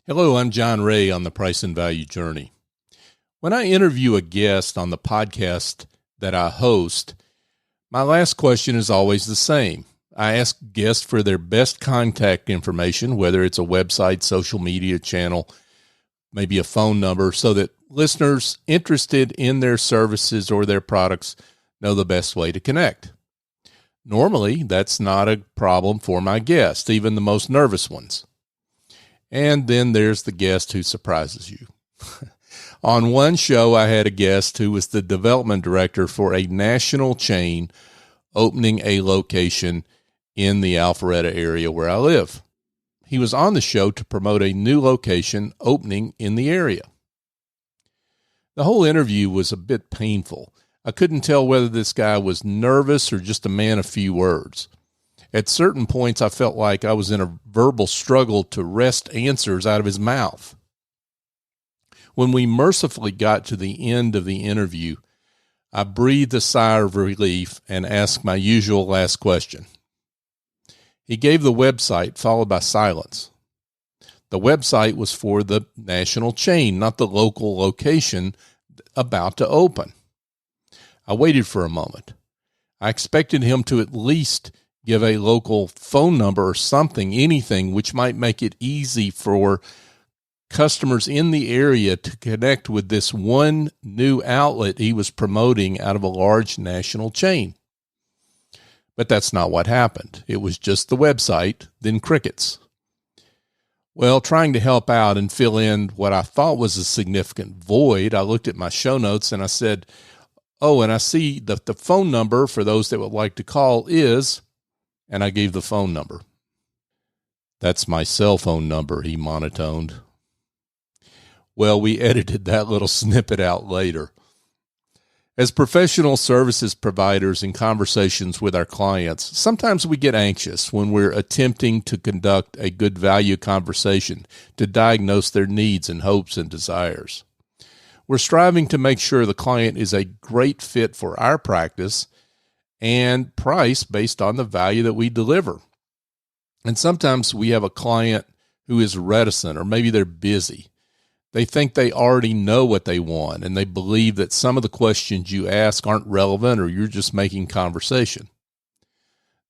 Hello, I'm John Ray on the Price and Value Journey. When I interview a guest on the podcast that I host, my last question is always the same. I ask guests for their best contact information, whether it's a website, social media channel, maybe a phone number, so that listeners interested in their services or their products know the best way to connect. Normally, that's not a problem for my guests, even the most nervous ones. And then there's the guest who surprises you. On one show, I had a guest who was the development director for a national chain opening a location in the Alpharetta area where I live. He was on the show to promote a new location opening in the area. The whole interview was a bit painful. I couldn't tell whether this guy was nervous or just a man of few words. At certain points, I felt like I was in a verbal struggle to wrest answers out of his mouth. When we mercifully got to the end of the interview, I breathed a sigh of relief and asked my usual last question. He gave the website, followed by silence. The website was for the national chain, not the local location about to open. I waited for a moment. I expected him to at least give a local phone number or something, anything which might make it easy for customers in the area to connect with this one new outlet he was promoting out of a large national chain. But that's not what happened. It was just the website, then crickets. Well, trying to help out and fill in what I thought was a significant void, I looked at my show notes and I said, oh, and I see that the phone number for those that would like to call is, and I gave the phone number. That's my cell phone number, he monotoned. Well, we edited that little snippet out later. As professional services providers in conversations with our clients, sometimes we get anxious when we're attempting to conduct a good value conversation to diagnose their needs and hopes and desires. We're striving to make sure the client is a great fit for our practice and price based on the value that we deliver. And sometimes we have a client who is reticent, or maybe they're busy. They think they already know what they want, and they believe that some of the questions you ask aren't relevant or you're just making conversation.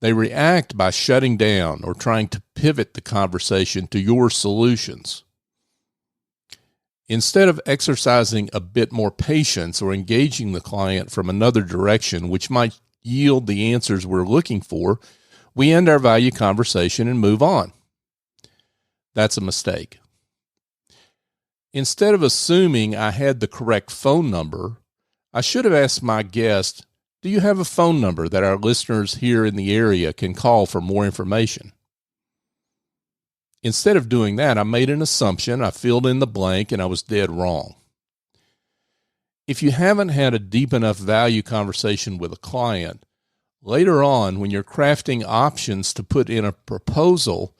They react by shutting down or trying to pivot the conversation to your solutions. Instead of exercising a bit more patience or engaging the client from another direction, which might yield the answers we're looking for, we end our value conversation and move on. That's a mistake. Instead of assuming I had the correct phone number, I should have asked my guest, do you have a phone number that our listeners here in the area can call for more information? Instead of doing that, I made an assumption, I filled in the blank, and I was dead wrong. If you haven't had a deep enough value conversation with a client, later on when you're crafting options to put in a proposal,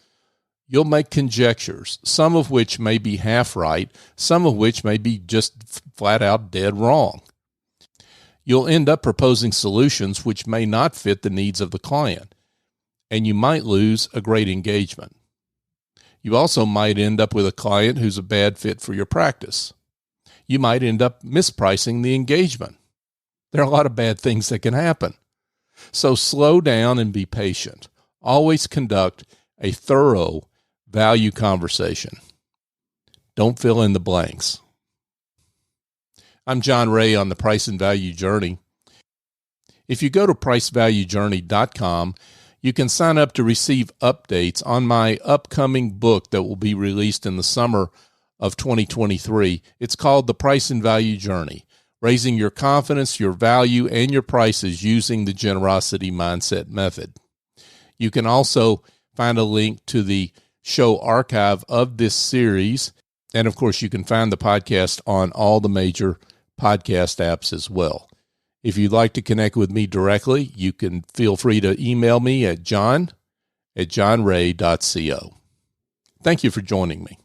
you'll make conjectures, some of which may be half right, some of which may be just flat out dead wrong. You'll end up proposing solutions which may not fit the needs of the client, and you might lose a great engagement. You also might end up with a client who's a bad fit for your practice. You might end up mispricing the engagement. There are a lot of bad things that can happen. So slow down and be patient. Always conduct a thorough value conversation. Don't fill in the blanks. I'm John Ray on the Price and Value Journey. If you go to pricevaluejourney.com, you can sign up to receive updates on my upcoming book that will be released in the summer of 2023. It's called The Price and Value Journey, Raising Your Confidence, Your Value, and Your Prices Using the Generosity Mindset Method. You can also find a link to the show archive of this series. And of course, you can find the podcast on all the major podcast apps as well. If you'd like to connect with me directly, you can feel free to email me at john@johnray.co. Thank you for joining me.